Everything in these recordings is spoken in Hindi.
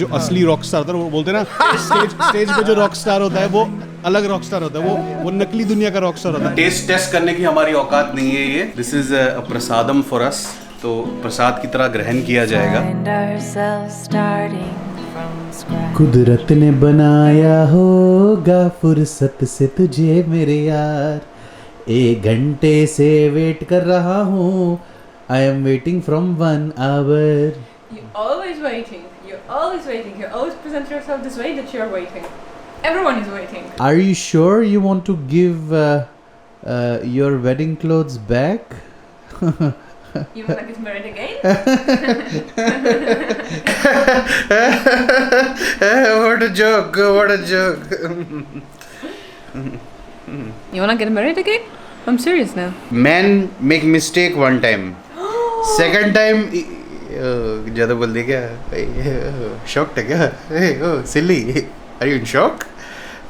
जो असली रॉक स्टार होता है वो बोलते हैं ना स्टेज पे जो रॉक स्टार होता है वो अलग रॉक स्टार होता है, वो नकली दुनिया का रॉक स्टार होता है। टेस्ट टेस्ट करने की हमारी औकात नहीं है ये। This is a prasadam for us, तो प्रसाद की तरह ग्रहण किया जाएगा। कुदरत ने बनाया होगा फुर्सत से तुझे मेरे यार, 1 घंटे से वेट कर रहा हूँ, I am waiting from 1 hour. You're always waiting. You're always waiting. You always present yourself this way that you're waiting. Everyone is waiting. Are you sure you want to give your wedding clothes back? You wanna get married again? What a joke! What a joke! You wanna get married again? I'm serious now. Men make mistake one time. Second time ज़्यादा बोल दिया क्या? शॉक्ड है क्या? Silly, are you in shock?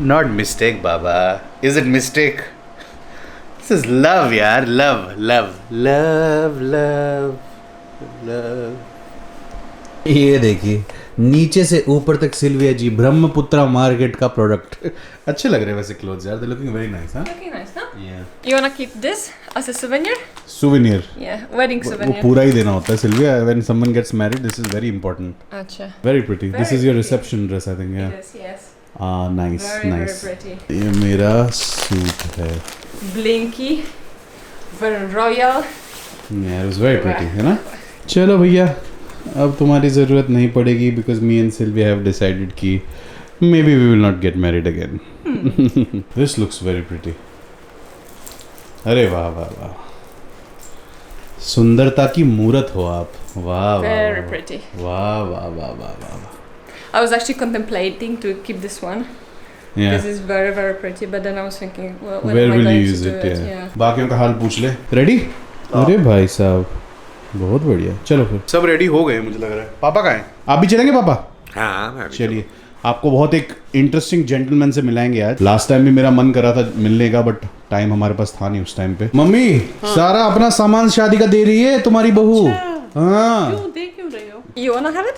Not mistake बाबा, is it mistake? This is love यार, love love love love love. ये देखिए नीचे से ऊपर तक सिल्विया जी ब्रह्मपुत्रा मार्केट का प्रोडक्ट। अच्छे लग रहे हैं वैसे क्लोथ्स यार, दे लुकिंग वेरी नाइस। हां, Looking nice, no? Yeah. You wanna keep this as a souvenir? Souvenir. Yeah, wedding वो souvenir. पूरा ही देना होता है Sylvia, when someone gets married this is very important. Acha. Very pretty. This Very is your pretty. reception dress I think. Yeah. It is, yes. Nice, Very, nice. very pretty. ये मेरा सूट है। Blinky. Very royal. Yeah, it was very pretty, है ना? चलो भैया, अब तुम्हारी ज़रूरत नहीं पड़ेगी because me and Sylvia have decided कि maybe we will not get married again. This looks very pretty. अरे वाह वाह वाह, सुंदरता की मूरत हो आप। वाह वाह Very वाह, pretty. वाह वाह वाह वाह वाह। I was actually contemplating to keep this one. Yeah. This is very, very pretty. But then I was thinking, well, when Where am I will you going use to do it? it? Yeah. बाकियों का हाल पूछ ले। रेडी? अरे भाई साहब, बहुत बढ़िया। चलो फिर सब रेडी हो गए मुझे लग रहा है। पापा कहाँ हैं? आप भी चलेंगे पापा? हाँ मैं भी चलिए, आपको बहुत एक इंटरेस्टिंग जेंटलमैन से मिलाएंगे आज। लास्ट टाइम भी मेरा मन करा था मिलने का, बट टाइम हमारे पास था नहीं उस टाइम पे। मम्मी सारा अपना सामान शादी का दे रही है तुम्हारी बहू। हाँ, You wanna have it?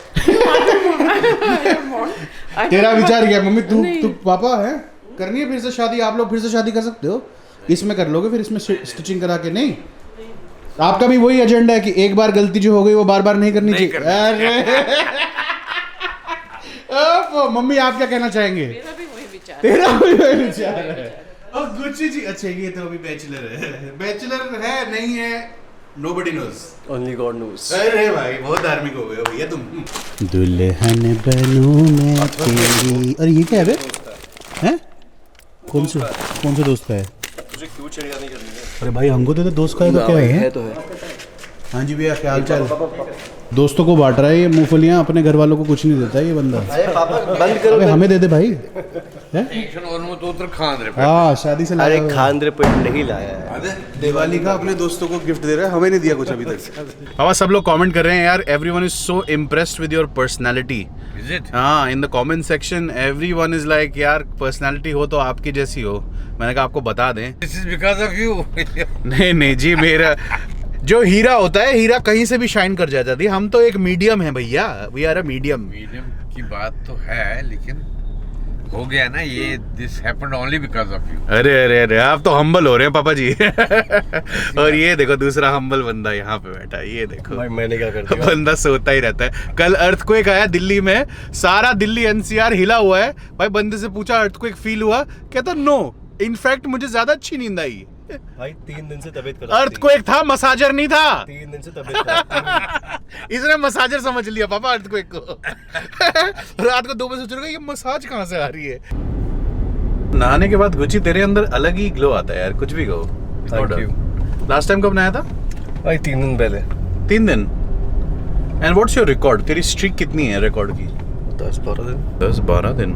तेरा विचार क्या मम्मी? तू पापा है, करनी है फिर से शादी? आप लोग फिर से शादी कर सकते हो, इसमें कर लोगे फिर इसमें स्टिचिंग करा के? नहीं, आपका भी वही एजेंडा है कि एक बार गलती जो हो गई वो बार बार नहीं करनी चाहिए। अरे मम्मी आप क्या कहना चाहेंगे? तेरा भी वही विचार है। और गुच्ची जी, अच्छा ये तो अभी बैचलर है नहीं है, nobody knows, only God knows. अरे भाई बहुत धार्मिक हो गए हो भैया तुम। दुल्हन बनूं मैं तेरी। अरे ये क्या है बे? हैं? कौन से दोस्त का है? तुझे क्यों चिड़ियानी करनी है? अरे भाई हमको तो दोस्त का है तो क्या है? तो है। हाँ जी भैया, क्या हाल चाल? दोस्तों को बांट रहा है ये मूंगफलियाँ, अपने घर वालों को कुछ नहीं देता ये बंदा। अरे पापा बंद करो। अबे हमें दे दे भाई। हाँ, शादी से लाया अरे हुआ है। खानदरे पे नहीं लाया है। दिवाली का अपने दोस्तों को गिफ्ट दे रहा है, हमें नहीं दिया कुछ अभी तक। पापा सब लोग कमेंट कर रहे हैं यार, everyone is so impressed with your personality. Is it? हाँ, in the comment section everyone is like यार पर्सनालिटी हो तो आपकी जैसी हो। मैंने कहा आपको बता दें। This is because of you. नहीं जी, मेरा जो हीरा होता है, हीरा कहीं से भी शाइन कर जाता है। हम तो एक मीडियम है भैया, we are a medium. Medium की बात तो है, लेकिन हो गया ना ये, this happened only because of you. अरे अरे अरे, आप तो हम्बल हो रहे हैं पापा जी। और ये देखो दूसरा हम्बल बंदा यहाँ पे बैठा है, ये देखो। भाई मैंने क्या कर दिया? बंदा सोता ही रहता है। कल अर्थक्वेक आया दिल्ली में, सारा दिल्ली एनसीआर हिला हुआ है। भाई बंदे से पूछा अर्थक्वेक फील हुआ, कहता नो, इनफैक्ट मुझे ज्यादा अच्छी नींद आई। भाई 3 दिन से तबीयत खराब थी। अर्थक्वेक था, मसाजर नहीं था। 3 दिन से तबीयत खराब थी। इसने मसाजर समझ लिया पापा अर्थक्वेक को। रात को 2 बजे सोच रहे ये मसाज कहाँ से आ रही है। नहाने के बाद गुच्ची तेरे अंदर अलग ही ग्लो आता है यार, कुछ भी कहो। Thank you. लास्ट टाइम कब नहाया था? भाई 3 दिन पहले। 3 दिन। And what's your record? तेरी स्ट्रीक कितनी है रिकॉर्ड की? 10-12 दिन। 10-12 दिन,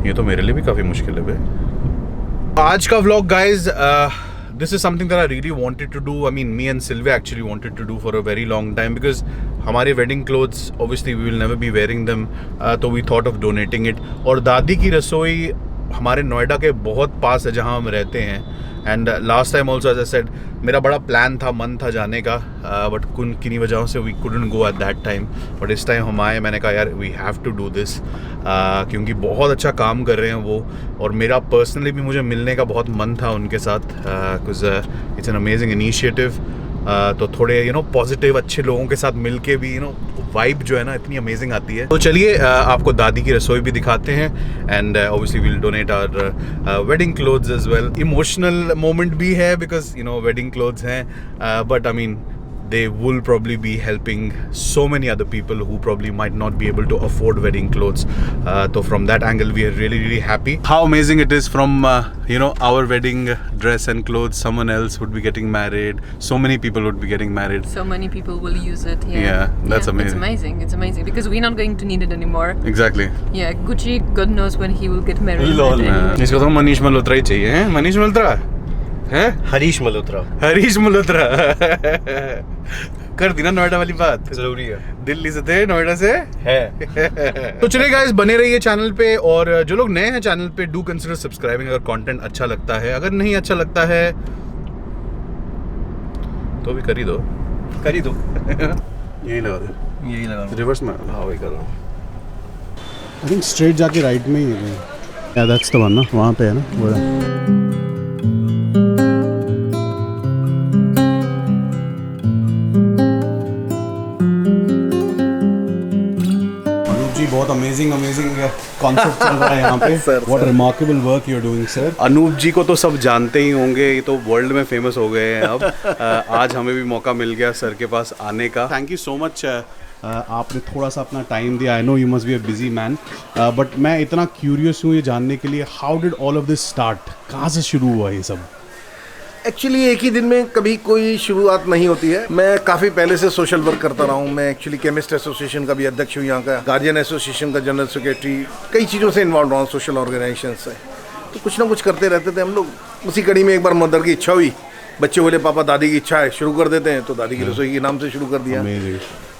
ये तो मेरे लिए भी काफी मुश्किल है बे। आज का vlog guys, this is something that I really wanted to do. I mean, me and Sylvia actually wanted to do for a very long time because हमारे wedding clothes, obviously we will never be wearing them, तो we thought of donating it. और दादी की रसोई हमारे नोएडा के बहुत पास है जहाँ हम रहते हैं. And last time also as I said मेरा बड़ा प्लान था, मन था जाने का, बट किन्हीं वजहों से we couldn't go at that time. But इस टाइम हम आए, मैंने कहा यार we have to do this, क्योंकि बहुत अच्छा काम कर रहे हैं वो. और मेरा पर्सनली भी मुझे मिलने का बहुत मन था उनके साथ, because it's an amazing initiative. तो थोड़े पॉजिटिव अच्छे लोगों के साथ मिलके भी वाइब जो है ना इतनी अमेजिंग आती है. तो चलिए आपको दादी की रसोई भी दिखाते हैं. And obviously we'll donate our wedding clothes as well. Emotional moment भी है बिकॉज वेडिंग क्लोथ्स हैं, but I mean they will probably be helping so many other people who probably might not be able to afford wedding clothes. So from that angle we are really really happy. How amazing it is from our wedding dress and clothes someone else would be getting married. So many people would be getting married. So many people will use it. Yeah, that's amazing. It's amazing. It's amazing because we're not going to need it anymore. Exactly. Yeah, Gucci, God knows when he will get married. Lol. इसको तो मनीष मल्होत्रा ही चाहिए हैं. मनीष मल्होत्रा हैं? हरीश मल्होत्रा. हरीश मल्होत्रा. कर दी ना नोएडा वाली बात. जरूरी है. दिल्ली से थे, नोएडा से है. तो चलिए गाइस, बने रहिए चैनल पे. और जो लोग नए हैं चैनल पे, डू कंसिडर सब्सक्राइबिंग अगर कंटेंट अच्छा लगता है. अगर नहीं अच्छा लगता है तो भी कर ही दो. यही लगा दो. यही लगा. रिवर्स में. हाँ वही कर रहा हूँ. आई थिंक स्ट्रेट जाके राइट में ही है. या दैट्स द वन ना, वहाँ पे है ना वो. बहुत अमेजिंग कॉन्सेप्ट चल रहा है यहाँ पे. What remarkable work you are doing sir. Anup ji को तो सब जानते ही होंगे, ये तो वर्ल्ड में फेमस हो गए हैं अब. आज हमें भी मौका मिल गया सर के पास आने का. Thank you so much. आपने थोड़ा सा अपना टाइम दिया. I know you must be a busy man, but मैं इतना क्यूरियस हूँ ये जानने के लिए, how did all of this start. कहाँ से शुरू हुआ ये सब. एक्चुअली एक ही दिन में कभी कोई शुरुआत नहीं होती है. मैं काफ़ी पहले से सोशल वर्क करता रहा हूँ. मैं एक्चुअली केमिस्ट एसोसिएशन का भी अध्यक्ष हूँ, यहाँ का गार्जियन एसोसिएशन का जनरल सेक्रेटरी. कई चीज़ों से इन्वॉल्व रहा हूँ, सोशल ऑर्गेनाइजेशन से. तो कुछ ना कुछ करते रहते थे हम लोग. उसी कड़ी में एक बार मदर की इच्छा हुई. बच्चे बोले पापा दादी की इच्छा है, शुरू कर देते हैं. तो दादी की रसोई के नाम से शुरू कर दिया.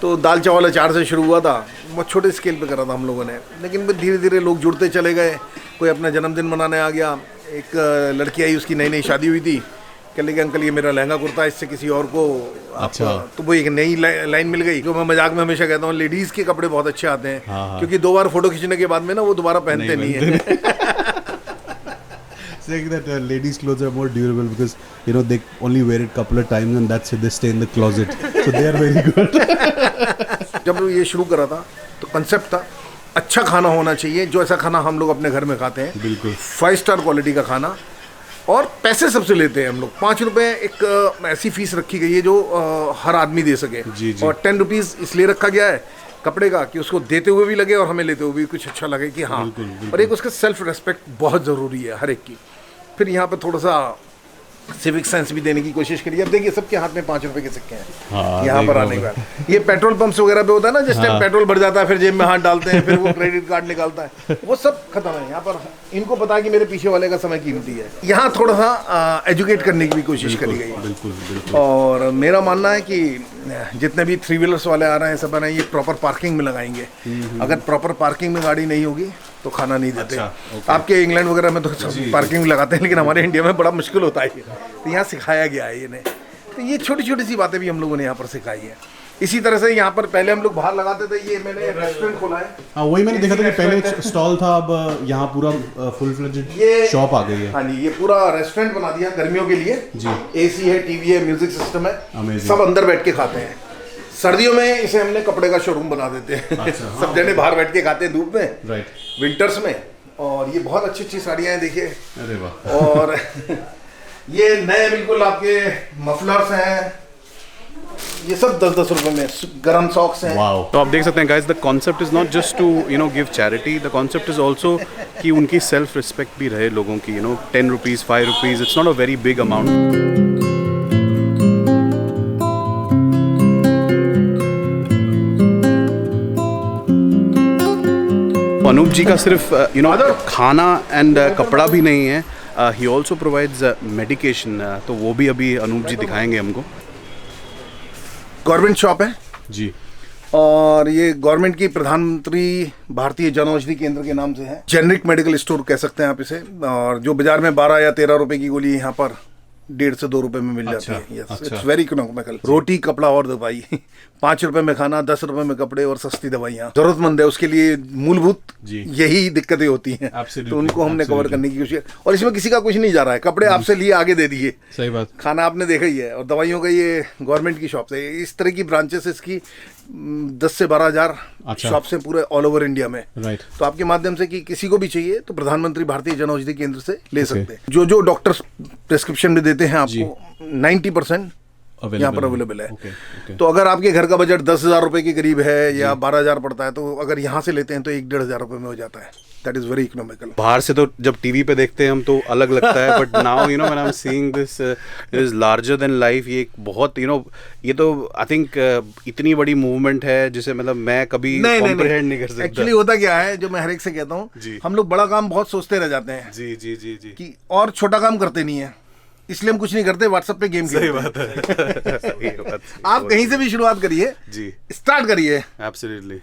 तो दाल चावल अचार से शुरू हुआ था. बहुत छोटे स्केल पे करा था हम लोगों ने, लेकिन धीरे धीरे लोग जुड़ते चले गए. कोई अपना जन्मदिन मनाने आ गया. एक लड़की आई, उसकी नई नई शादी हुई थी. कह लेंगे अंकल ये मेरा लहंगा कुर्ता है, इससे किसी और को अच्छा. तो वो एक नई लाइन मिल गई. तो मैं मजाक में हमेशा कहता हूँ लेडीज़ के कपड़े बहुत अच्छे आते हैं. हाँ. क्योंकि 2 बार फोटो खींचने के बाद में ना वो दोबारा पहनते नहीं है. Saying that ladies' clothes are more durable because they only wear it couple of times and that's it, they stay in the closet, so they are very good. जब ये शुरू करा था तो कंसेप्ट था अच्छा खाना होना चाहिए, जो ऐसा खाना हम लोग अपने घर में खाते हैं. बिल्कुल 5 स्टार क्वालिटी का खाना. और पैसे सबसे लेते हैं हम लोग. 5 रुपये एक ऐसी फीस रखी गई है जो हर आदमी दे सके. जी. और 10 रुपीज़ इसलिए रखा गया है कपड़े का कि उसको देते हुए भी लगे और हमें लेते हुए भी कुछ अच्छा लगे कि हाँ. बिल्कुल. और एक उसका सेल्फ रेस्पेक्ट बहुत ज़रूरी है हर एक की. फिर यहाँ पे थोड़ा सा सिविक सेंस भी देने की कोशिश करिए. अब देखिए सबके हाथ में 5 रुपए के सिक्के हैं. हाँ, यहाँ पर आने का ये पेट्रोल पंप्स वगैरह पे होता है ना, जिस टाइम पेट्रोल भर जाता है फिर जेब में हाथ डालते हैं, फिर वो क्रेडिट कार्ड निकालता है, वो सब खत्म है यहाँ पर. इनको पता है कि मेरे पीछे वाले का समय कीमती है. यहाँ थोड़ा सा एजुकेट करने की भी कोशिश करी गई. बिल्कुल. और मेरा मानना है कि जितने भी 3 व्हीलर्स वाले आ रहे हैं सब ये प्रॉपर पार्किंग में लगाएंगे. अगर प्रॉपर पार्किंग में गाड़ी नहीं होगी तो खाना नहीं देते. आपके इंग्लैंड वगैरह में तो पार्किंग में लगाते हैं, लेकिन हमारे इंडिया में बड़ा मुश्किल होता है. तो यहाँ सिखाया गया है इन्हें. तो ये छोटी छोटी सी बातें भी हम लोगों ने यहाँ पर सिखाई है. इसी तरह से यहाँ पर पहले हम लोग बाहर लगाते थे. ये मैंने रेस्टोरेंट खोला है. हाँ वही मैंने देखा था कि पहले स्टॉल था, अब यहाँ पूरा फुल फ्लेजेड शॉप आ गई है. हाँ जी, ये पूरा रेस्टोरेंट बना दिया गर्मियों के लिए जी. AC है, TV है, म्यूजिक सिस्टम है. Amazing. सब अंदर बैठ के खाते हैं. सर्दियों में इसे हमने कपड़े का शोरूम बना देते हैं. अच्छा, हाँ. सब जने बाहर बैठ के खाते हैं धूप में. राइट. विंटर्स में. और ये बहुत अच्छी अच्छी साड़ियाँ हैं देखिए. अरे वाह. और ये नए बिल्कुल आपके मफलर्स हैं. ये सब 10-10 रुपए में. गरम सॉक्स हैं. वाओ. तो आप देख सकते हैं guys, the concept is not just to give charity. The concept is also कि उनकी सेल्फ रिस्पेक्ट भी रहे लोगों की. 10 rupees 5 rupees, it's not a very big amount. Anup ji का सिर्फ खाना एंड कपड़ा भी नहीं है, ही ऑल्सो प्रोवाइड्स मेडिकेशन. तो वो भी अभी अनूप जी दिखाएंगे हमको. गवर्नमेंट शॉप है जी. और ये गवर्नमेंट की प्रधानमंत्री भारतीय जन औषधि केंद्र के नाम से है। जेनरिक मेडिकल स्टोर कह सकते हैं आप इसे। और जो बाजार में 12 या 13 रुपए की गोली यहाँ पर 1.5 से 2 रुपए में मिल जाती है। Yes, it's very economical. रोटी, कपड़ा और दवाई 5 रुपए में खाना, 10 रुपए में कपड़े और सस्ती दवाइयाँ। जरूरतमंद है उसके लिए मूलभूत यही दिक्कतें होती हैं। तो उनको हमने कवर करने की कोशिश। और इसमें किसी का कुछ नहीं जा रहा है। कपड़े आपसे लिए आगे दे दिए, सही बात। खाना आपने देखा ही है। और दवाइयों का ये गवर्नमेंट की शॉप है। इस तरह की ब्रांचेस इसकी 10 से 12 हजार शॉप्स हैं पूरे ऑल ओवर इंडिया में। राइट। तो आपके माध्यम से कि किसी को भी चाहिए तो प्रधानमंत्री भारतीय जन औषधि केंद्र से ले सकते हैं। जो डॉक्टर प्रिस्क्रिप्शन में देते हैं आपको 90% यहाँ पर अवेलेबल है। तो अगर आपके घर का बजट 10,000 रुपए के करीब है या 12,000 पड़ता है, तो अगर यहाँ से लेते हैं तो 1-1,500 रुपए में हो जाता है। That is very economical. बाहर से तो जब टीवी पे देखते हैं हम तो अलग लगता है, but now you know when I am seeing this is larger than life. ये एक बहुत ये तो आई थिंक इतनी बड़ी मूवमेंट है जिसे मतलब मैं कभी कॉम्प्रिहेंड नहीं कर सकता। एक्चुअली होता क्या है, जो मैं हर एक से कहता हूँ, हम लोग बड़ा काम बहुत सोचते रह जाते हैं जी जी जी जी कि और छोटा काम करते नहीं है, इसलिए हम कुछ नहीं करते, व्हाट्सएप पे गेम खेलते हैं। सही बात है। आप कहीं से भी शुरुआत करिए जी, स्टार्ट करिए, एब्सोल्युटली।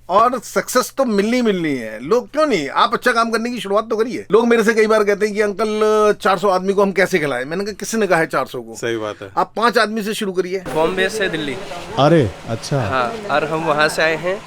और सक्सेस तो मिलनी है। लोग क्यों नहीं, आप अच्छा काम करने की शुरुआत तो करिए। लोग मेरे से कई बार कहते हैं कि अंकल 400 आदमी को हम कैसे खिलाएं। मैंने कहा किसने कहा है 400 को? सही बात है। आप 5 आदमी से शुरू करिए। बॉम्बे से दिल्ली। अरे अच्छा। हाँ, और हम वहाँ से आए हैं।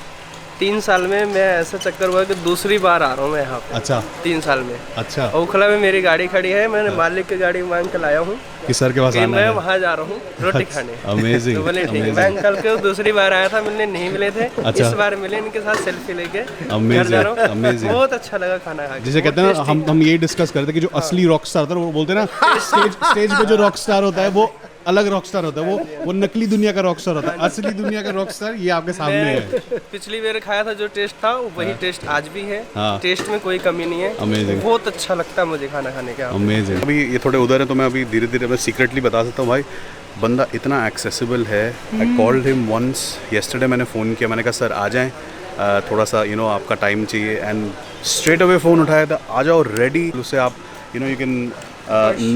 3 साल में मैं ऐसा चक्कर हुआ कि दूसरी बार आ रहा हूँ मैं यहाँ पे। अच्छा। 3 साल में। अच्छा। ओखला में मेरी गाड़ी खड़ी है, मैंने मालिक की गाड़ी मांग के लाया हूँ कि सर के पास आना मैं है। वहाँ जा रहा हूँ रोटी खाने। अमेजिंग। तो बोले ठीक। मैं अंकल को दूसरी बार आया था, मिलने नहीं मिले थे। अच्छा। इस बार मिले, इनके साथ सेल्फी लेके Amazing, घर जा रहा हूँ। amazing। बहुत अच्छा लगा खाना खा के। जिसे कहते हैं ना, हम यही डिस्कस करते हैं कि जो असली रॉक स्टार होता है, वो बोलते हैं ना स्टेज पे जो रॉक स्टार होता है वो अलग रॉक स्टार होता है, वो नकली दुनिया का रॉक स्टार होता है। असली दुनिया का रॉक स्टार ये आपके सामने है। पिछली बार खाया था जो टेस्ट था वही टेस्ट आज भी है। हाँ। टेस्ट में कोई कमी नहीं है। Amazing। बहुत अच्छा लगता है मुझे खाना खाने का। अमेजिंग। अभी ये थोड़े उधर है तो मैं अभी धीरे धीरे मैं सीक्रेटली बता सकता हूँ भाई, बंदा इतना एक्सेसिबल है। I called him once yesterday, मैंने फ़ोन किया, मैंने कहा सर आ जाएं, थोड़ा सा आपका टाइम चाहिए। एंड स्ट्रेट अवे फ़ोन उठाया था, आ जाओ रेडी। उससे आप यू कैन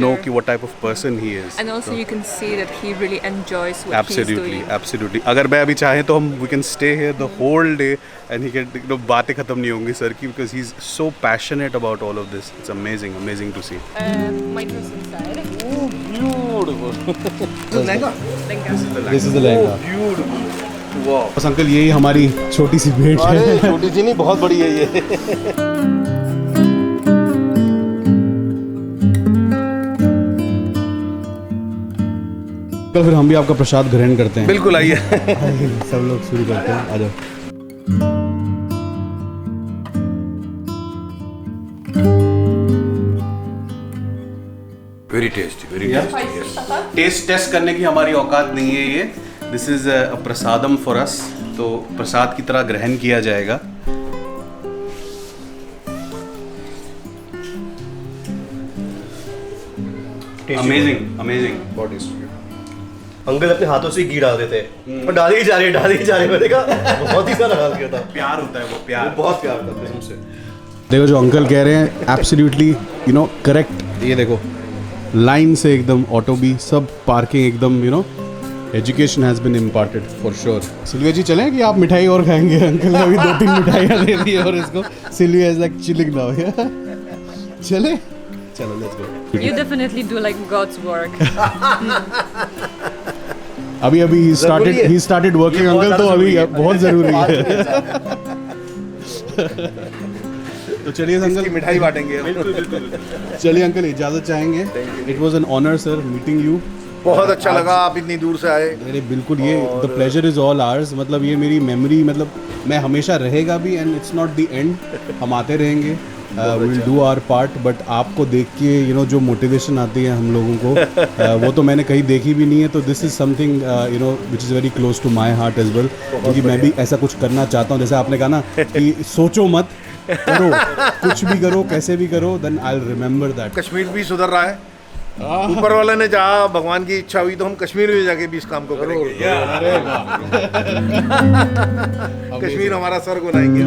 know कि what type of person he is. And also you can see that he really enjoys what Absolutely, he's doing. absolutely. अगर मैं अभी चाहे तो हम we can stay here the whole day and he can बातें खत्म नहीं होंगी सर की, because he's so passionate about all of this. It's amazing, amazing to see. Might was inside. Lehenga. This is the lehenga. बस अंकल यही हमारी छोटी सी भेंट है। छोटी सी नहीं, बहुत बड़ी है ये। कल फिर हम भी आपका प्रसाद ग्रहण करते हैं। बिल्कुल आइए। सब लोग शुरू करते हैं, आ जाओ। Very tasty, very tasty. Taste करने की हमारी औकात नहीं है ये। This is a prasadam for us, तो प्रसाद की तरह ग्रहण किया जाएगा। Amazing, amazing. बहुत टेस्टी। अंकल अपने हाथों से घी डाल देते हैं और डाल ही जा रहे मैंने कहा बहुत ही सारा डाल दिया था। प्यार होता है वो, प्यार। बहुत प्यार करते हैं हमसे। देखो जो अंकल कह रहे हैं एब्सोल्युटली करेक्ट। ये देखो लाइन से एकदम, ऑटो भी, सब पार्किंग एकदम education has been imparted for sure. Sylvia ji चलें कि आप मिठाई और खाएंगे? अंकल ने अभी 2-3 मिठाइयाँ दे दी और इसको Sylvia is like chilling now. चले, चलो let's go. You definitely do like God's work. अभी ही स्टार्टेड वर्किंग अंकल, तो अभी बहुत ज़रूरी है। तो चलिए अंकल मिठाई बांटेंगे। चलिए अंकल इजाज़त चाहेंगे। It was an honour sir meeting you. बहुत अच्छा लगा आप इतनी दूर से आए। अरे बिल्कुल, ये the pleasure is all ours. मतलब ये मेरी मेमोरी, मतलब मैं हमेशा रहेगा भी, and it's not the end. हम आते रहेंगे, will do our part. But आपको देख के जो मोटिवेशन आती है हम लोगों को, वो तो मैंने कहीं देखी भी नहीं है। तो this is something which is very close to my heart as well, क्योंकि मैं भी ऐसा कुछ करना चाहता हूँ। जैसे आपने कहा ना कि सोचो मत, करो, कुछ भी करो, कैसे भी करो, then I will remember that. Kashmir भी सुधर रहा है। ऊपर वाला ने चाहा, भगवान की इच्छा हुई तो हम कश्मीर में जाके भी इस काम को करेंगे। अरे वाह। कश्मीर हमारा स्वर्ग बनाएंगे।